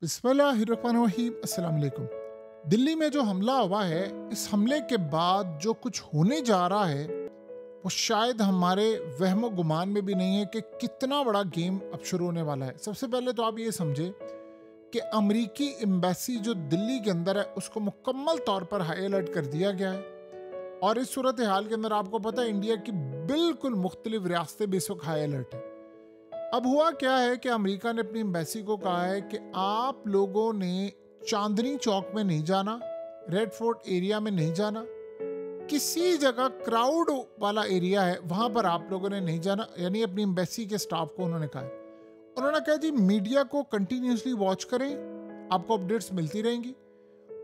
बिस्मिल्लाहिर्रहमानिर्रहीम। अस्सलाम वालेकुम। दिल्ली में जो हमला हुआ है, इस हमले के बाद जो कुछ होने जा रहा है वो शायद हमारे वहमो गुमान में भी नहीं है कि कितना बड़ा गेम अब शुरू होने वाला है। सबसे पहले तो आप ये समझे कि अमेरिकी एम्बेसी जो दिल्ली के अंदर है उसको मुकम्मल तौर पर हाई अलर्ट कर दिया गया है। और इस सूरत हाल के अंदर आपको पता है इंडिया की बिल्कुल मुख्तलिफ रियासतें भी इस वक्त हाई अलर्ट है। अब हुआ क्या है कि अमेरिका ने अपनी एम्बेसी को कहा है कि आप लोगों ने चांदनी चौक में नहीं जाना, रेड फोर्ट एरिया में नहीं जाना, किसी जगह क्राउड वाला एरिया है वहां पर आप लोगों ने नहीं जाना। यानी अपनी एम्बेसी के स्टाफ को उन्होंने कहा है। उन्होंने कहा जी मीडिया को कंटिन्यूसली वॉच करें, आपको अपडेट्स मिलती रहेंगी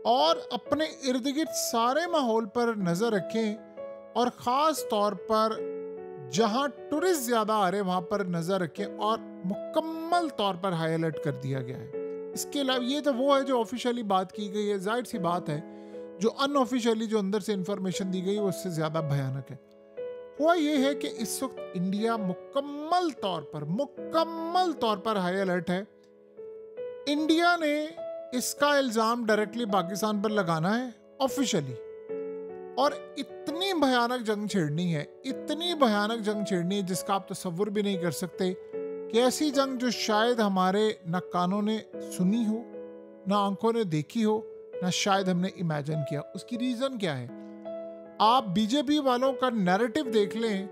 और अपने इर्द गिर्द सारे माहौल पर नजर रखें और ख़ास तौर पर जहां टूरिस्ट ज्यादा आ रहे वहां पर नजर रखें। और मुकम्मल तौर पर हाई अलर्ट कर दिया गया है। इसके अलावा ये तो वो है जो ऑफिशियली बात की गई है, जाहिर सी बात है जो अनऑफिशियली जो अंदर से इंफॉर्मेशन दी गई है वो उससे ज्यादा भयानक है। हुआ ये है कि इस वक्त इंडिया मुकम्मल तौर पर हाई अलर्ट है। इंडिया ने इसका इल्जाम डायरेक्टली पाकिस्तान पर लगाना है ऑफिशियली, और इतनी भयानक जंग छेड़नी है जिसका आप तसव्वुर भी नहीं कर सकते कि ऐसी जंग जो शायद हमारे न कानों ने सुनी हो, ना आंखों ने देखी हो, ना शायद हमने इमेजिन किया। उसकी रीजन क्या है? आप बीजेपी वालों का नैरेटिव देख लें।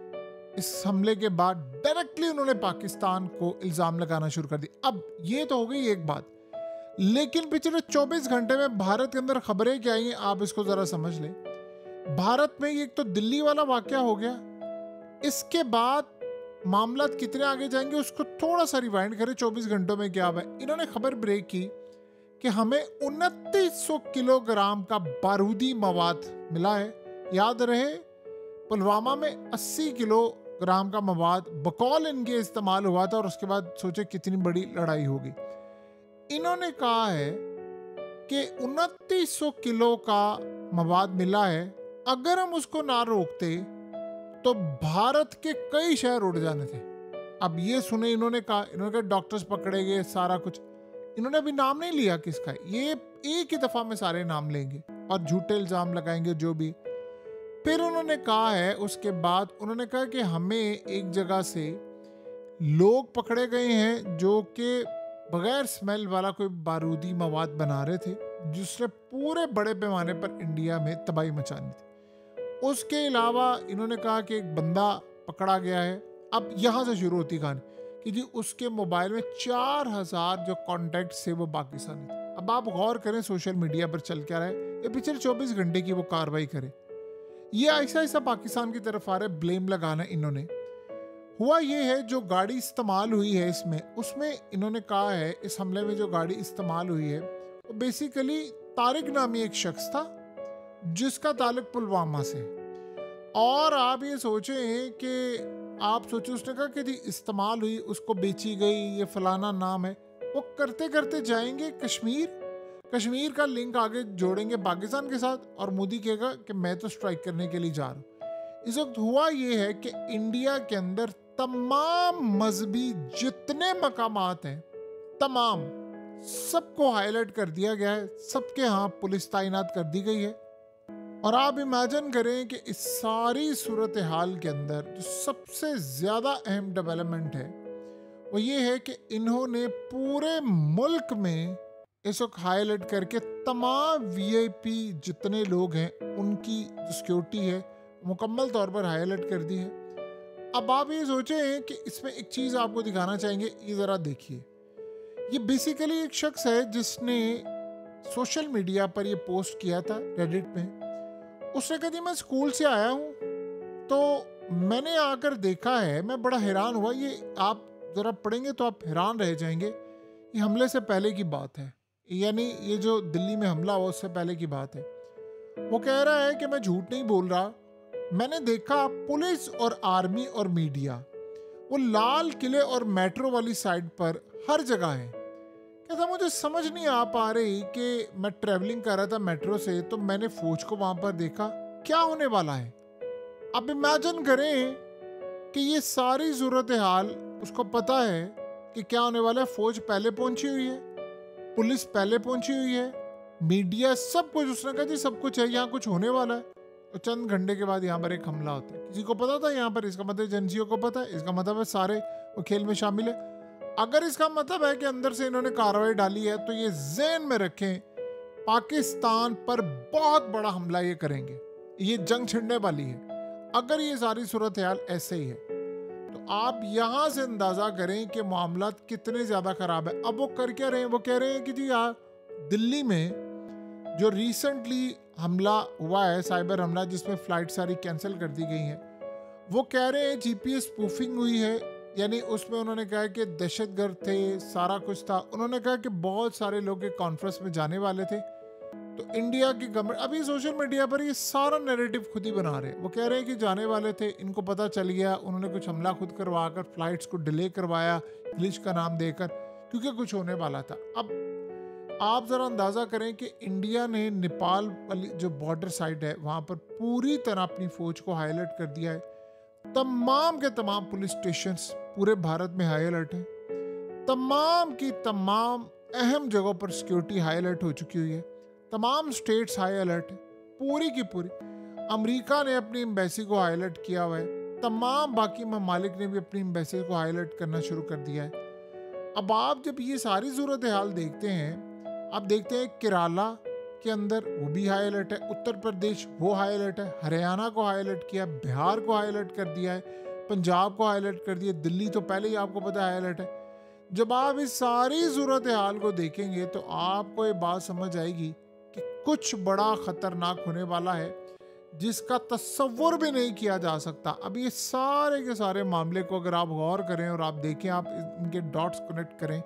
इस हमले के बाद डायरेक्टली उन्होंने पाकिस्तान को इल्जाम लगाना शुरू कर दिया। अब ये तो हो गई एक बात, लेकिन पिछले 24 घंटे में भारत के अंदर खबरें क्या आई हैं आप इसको जरा समझ लें। भारत में एक तो दिल्ली वाला वाकया हो गया, इसके बाद मामला कितने आगे जाएंगे उसको थोड़ा सा रिवाइंड करें। 24 घंटों में क्या हुआ? इन्होंने खबर ब्रेक की कि हमें 2900 किलोग्राम का बारूदी मवाद मिला है। याद रहे पुलवामा में 80 किलोग्राम का मवाद बकौल इनके इस्तेमाल हुआ था और उसके बाद सोचे कितनी बड़ी लड़ाई होगी। इन्होंने कहा है कि 2900 किलो का मवाद मिला है, अगर हम उसको ना रोकते तो भारत के कई शहर उड़ जाने थे। अब ये सुने इन्होंने कहा डॉक्टर्स पकड़े गए, सारा कुछ। इन्होंने अभी नाम नहीं लिया किसका, ये एक ही दफा में सारे नाम लेंगे और झूठे इल्जाम लगाएंगे जो भी। फिर उन्होंने कहा है, उसके बाद उन्होंने कहा कि हमें एक जगह से लोग पकड़े गए हैं जो कि बगैर स्मेल वाला कोई बारूदी मवाद बना रहे थे जिसने पूरे बड़े पैमाने पर इंडिया में तबाही मचानी थी। उसके अलावा इन्होंने कहा कि एक बंदा पकड़ा गया है। अब यहाँ से शुरू होती कहानी कि जी उसके मोबाइल में 4000 जो कॉन्टैक्ट थे वो पाकिस्तानी थे। अब आप गौर करें सोशल मीडिया पर चल क्या रहा है, ये पिछले 24 घंटे की वो कार्रवाई करे। ये ऐसा ऐसा पाकिस्तान की तरफ आ रहा है, ब्लेम लगाना इन्होंने। हुआ ये है जो गाड़ी इस्तेमाल हुई है उसमें इन्होंने कहा है इस हमले में जो गाड़ी इस्तेमाल हुई है वो बेसिकली तारिक नामी एक शख्स था जिसका ताल्लुक पुलवामा से। और आप ये सोचें कि उसने कहा कि जी इस्तेमाल हुई, उसको बेची गई, ये फलाना नाम है। वो करते करते जाएंगे कश्मीर का लिंक आगे जोड़ेंगे पाकिस्तान के साथ और मोदी कहेगा कि मैं तो स्ट्राइक करने के लिए जा रहा हूँ। इस वक्त हुआ ये है कि इंडिया के अंदर तमाम मजहबी जितने मकामात हैं तमाम सबको हाईलाइट कर दिया गया है, सबके यहाँ पुलिस तैनात कर दी गई है। और आप इमेजिन करें कि इस सारी सूरत हाल के अंदर जो सबसे ज़्यादा अहम डेवलपमेंट है वो ये है कि इन्होंने पूरे मुल्क में इस वक्त हाईलाइट करके तमाम वीआईपी जितने लोग हैं उनकी जो सिक्योरिटी है मुकम्मल तौर पर हाईलाइट कर दी है। अब आप ये सोचें कि इसमें एक चीज़ आपको दिखाना चाहेंगे, ये ज़रा देखिए। ये बेसिकली एक शख्स है जिसने सोशल मीडिया पर ये पोस्ट किया था रेडिट में। उसने कहा मैं स्कूल से आया हूँ तो मैंने आकर देखा है, मैं बड़ा हैरान हुआ। ये आप ज़रा पढ़ेंगे तो आप हैरान रह जाएंगे। ये हमले से पहले की बात है, यानी ये जो दिल्ली में हमला हुआ उससे पहले की बात है। वो कह रहा है कि मैं झूठ नहीं बोल रहा, मैंने देखा पुलिस और आर्मी और मीडिया वो लाल किले और मेट्रो वाली साइड पर हर जगह है। कहता मुझे समझ नहीं आ पा रही कि मैं ट्रैवलिंग कर रहा था मेट्रो से तो मैंने फौज को वहां पर देखा, क्या होने वाला है। अब इमेजिन करें कि ये सारी सूरत हाल उसको पता है कि क्या होने वाला है। फौज पहले पहुंची हुई है पुलिस पहले पहुंची हुई है, मीडिया, सब कुछ। उसने कहा जी सब कुछ है, यहाँ कुछ होने वाला है। तो चंद घंटे के बाद यहाँ पर एक हमला होता है। किसी को पता था यहाँ पर? इसका मतलब एजेंसियों को पता है, इसका मतलब है सारे वो खेल में शामिल है। अगर इसका मतलब है कि अंदर से इन्होंने कार्रवाई डाली है, तो ये ज़हन में रखें, पाकिस्तान पर बहुत बड़ा हमला ये करेंगे, ये जंग छिड़ने वाली है। अगर ये सारी सूरत हाल ऐसे ही है, तो आप यहाँ से अंदाज़ा करें कि मामला कितने ज़्यादा ख़राब है। अब वो कर क्या रहे हैं? वो कह रहे हैं कि जी यार, दिल्ली में जो रिसेंटली हमला हुआ है, साइबर हमला, जिसमें फ़्लाइट सारी कैंसिल कर दी गई हैं, वो कह रहे हैं जीपीएस स्पूफिंग हुई है। यानी उसमें उन्होंने कहा कि दहशतगर्द थे, सारा कुछ था। उन्होंने कहा कि बहुत सारे लोग एक कॉन्फ्रेंस में जाने वाले थे, तो इंडिया की गवर्नमेंट अभी सोशल मीडिया पर ये सारा नैरेटिव खुद ही बना रहे हैं। वो कह रहे हैं कि जाने वाले थे, इनको पता चल गया, उन्होंने कुछ हमला खुद करवा कर फ्लाइट्स को डिले करवाया, ग्लिच का नाम देकर, क्योंकि कुछ होने वाला था। अब आप ज़रा अंदाज़ा करें कि इंडिया ने नेपाल वाली जो बॉर्डर साइड है, वहाँ पर पूरी तरह अपनी फ़ौज को हाई अलर्ट कर दिया है। तमाम के तमाम पुलिस स्टेशंस पूरे भारत में हाई अलर्ट हैं। तमाम की तमाम अहम जगहों पर सिक्योरिटी हाई अलर्ट हो चुकी हुई है। तमाम स्टेट्स हाई अलर्ट है, पूरी की पूरी। अमेरिका ने अपनी एम्बेसी को हाई अलर्ट किया हुआ है। तमाम बाकी ममालिक ने भी अपनी एम्बेसी को हाई अलर्ट करना शुरू कर दिया है। अब आप जब ये सारी सूरत हाल देखते हैं, आप देखते हैं केरला के अंदर वो भी हाई अलर्ट है, उत्तर प्रदेश वो हाई अलर्ट है, हरियाणा को हाई अलर्ट किया, बिहार को हाई अलर्ट कर दिया है, पंजाब को हाई अलर्ट कर दिया, दिल्ली तो पहले ही आपको पता है हाई अलर्ट है। जब आप इस सारी सूरत हाल को देखेंगे, तो आपको ये बात समझ आएगी कि कुछ बड़ा खतरनाक होने वाला है, जिसका तस्वुर भी नहीं किया जा सकता। अब ये सारे के सारे मामले को अगर आप गौर करें और आप देखें, आप इनके डॉट्स कनेक्ट करें,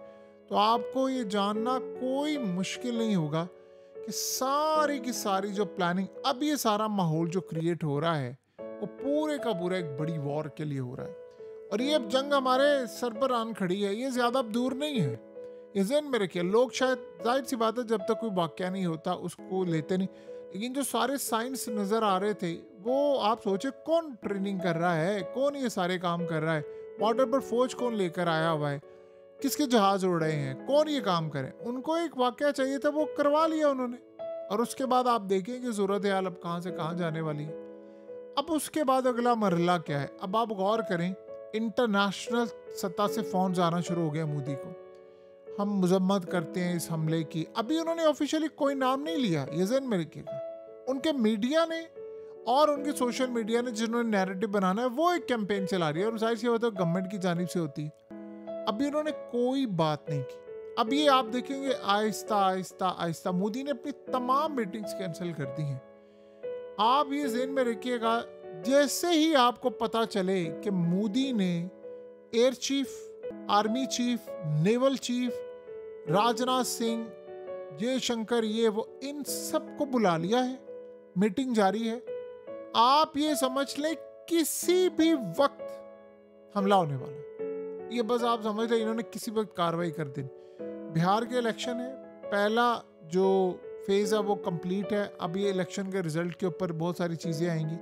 तो आपको ये जानना कोई मुश्किल नहीं होगा कि सारी की सारी जो प्लानिंग, अब ये सारा माहौल जो क्रिएट हो रहा है, वो पूरे का पूरा एक बड़ी वॉर के लिए हो रहा है। और ये अब जंग हमारे सर पर आन खड़ी है, ये ज़्यादा अब दूर नहीं है। ये ज़हन में रखिए। लोग शायद, जाहिर सी बात है, जब तक कोई वाक़या नहीं होता उसको लेते नहीं, लेकिन जो सारे साइंस नज़र आ रहे थे, वो आप सोचे कौन ट्रेनिंग कर रहा है, कौन ये सारे काम कर रहा है, बॉर्डर पर फौज कौन लेकर आया हुआ है, किसके जहाज उड़ रहे हैं, कौन ये काम करे। उनको एक वाक़या चाहिए था, वो करवा लिया उन्होंने। और उसके बाद आप देखें कि सूरत हाल अब कहाँ से कहाँ जाने वाली है। अब उसके बाद अगला मरहला क्या है? अब आप गौर करें, इंटरनेशनल सतह से फ़ोन आना शुरू हो गया मोदी को। हम मजम्मत करते हैं इस हमले की। अभी उन्होंने ऑफिशियली कोई नाम नहीं लिया, ये ज़हन में रखिएगा। उनके मीडिया ने और उनके सोशल मीडिया ने जिन्होंने नैरेटिव बनाना है, वो एक कैंपेन चला रही है, और जाहिर सी बात है गवर्नमेंट की जानिब से होती है। अभी उन्होंने कोई बात नहीं की। अब ये आप देखेंगे आहिस्ता आहिस्ता आहिस्ता मोदी ने अपनी तमाम मीटिंग्स कैंसिल कर दी हैं। आप ये ज़हन में रखिएगा, जैसे ही आपको पता चले कि मोदी ने air chief, army chief, naval chief, Rajnath Singh, Jaishankar, ये वो, इन सबको बुला लिया है, मीटिंग जारी है, आप ये समझ लें किसी भी वक्त हमला होने वाला है। ये बस आप समझ लें, इन्होंने किसी वक्त कार्रवाई कर दी। बिहार के इलेक्शन है, पहला जो फेज़ है वो कंप्लीट है। अब ये इलेक्शन के रिजल्ट के ऊपर बहुत सारी चीज़ें आएंगी।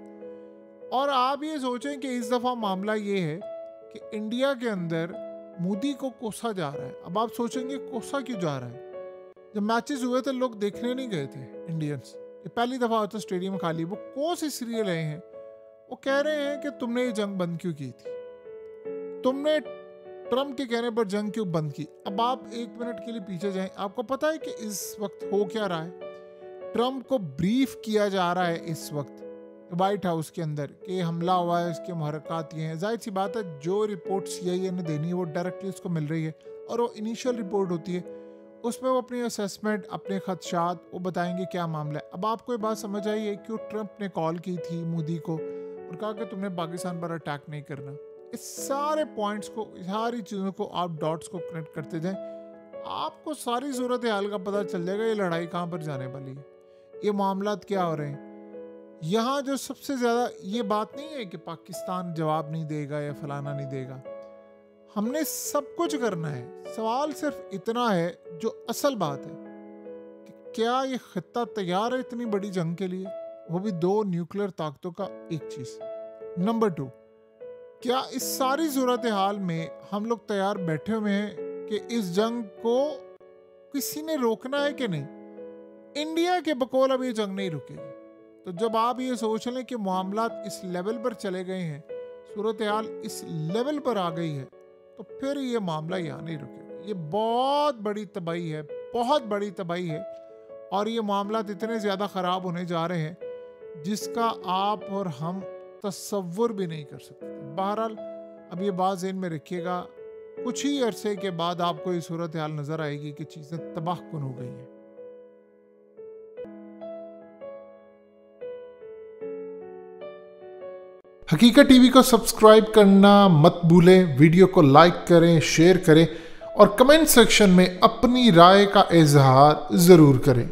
और आप ये सोचें कि इस दफ़ा मामला ये है कि इंडिया के अंदर मोदी को कोसा जा रहा है। अब आप सोचेंगे कोसा क्यों जा रहा है? जब मैचेस हुए थे, लोग देखने नहीं गए थे इंडियंस, ये पहली दफ़ा होता स्टेडियम खाली। वो कोस इसलिए रहे हैं, वो कह रहे हैं कि तुमने ये जंग बंद क्यों की थी, तुमने ट्रम्प के कहने पर जंग क्यों बंद की। अब आप एक मिनट के लिए पीछे जाएं, आपको पता है कि इस वक्त हो क्या रहा है? ट्रम्प को ब्रीफ किया जा रहा है इस वक्त वाइट हाउस के अंदर कि हमला हुआ है, इसके मुहर्रकात ये हैं। जाहिर सी बात है, जो रिपोर्ट CIA ने देनी है वो डायरेक्टली उसको मिल रही है, और वो इनिशियल रिपोर्ट होती है, उसमें वो अपनी असेसमेंट, अपने खदशात वो बताएंगे क्या मामला है। अब आपको ये बात समझ आई है क्यों ट्रम्प ने कॉल की थी मोदी को और कहा कि तुमने पाकिस्तान पर अटैक नहीं करना। इस सारे पॉइंट्स को, सारी चीज़ों को आप डॉट्स को कनेक्ट करते जाएं, आपको सारी सूरत हाल का पता चल जाएगा, ये लड़ाई कहाँ पर जाने वाली है, ये मामलात क्या हो रहे हैं। यहाँ जो सबसे ज़्यादा ये बात नहीं है कि पाकिस्तान जवाब नहीं देगा या फलाना नहीं देगा, हमने सब कुछ करना है। सवाल सिर्फ इतना है, जो असल बात है कि क्या ये खित्ता तैयार है इतनी बड़ी जंग के लिए, वो भी 2 न्यूक्लियर ताकतों का एक चीज़। नंबर 2, क्या इस सारी सूरत हाल में हम लोग तैयार बैठे हुए हैं कि इस जंग को किसी ने रोकना है कि नहीं? इंडिया के बकौल अब ये जंग नहीं रुकेगी। तो जब आप ये सोच लें कि मामला इस लेवल पर चले गए हैं, सूरत हाल इस लेवल पर आ गई है, तो फिर ये मामला यहाँ नहीं रुकेगा। ये बहुत बड़ी तबाही है, बहुत बड़ी तबाही है, और ये मामला इतने ज़्यादा ख़राब होने जा रहे हैं जिसका आप और हम तसव्वुर भी नहीं कर सकते। बहरहाल अब ये बात ज़हन में रखिएगा, कुछ ही अरसे के बाद आपको ये सूरत हाल नज़र आएगी कि चीज़ें तबाहकुन हो गई हैं। हकीकत टीवी को सब्सक्राइब करना मत भूलें, वीडियो को लाइक करें, शेयर करें और कमेंट सेक्शन में अपनी राय का इजहार ज़रूर करें।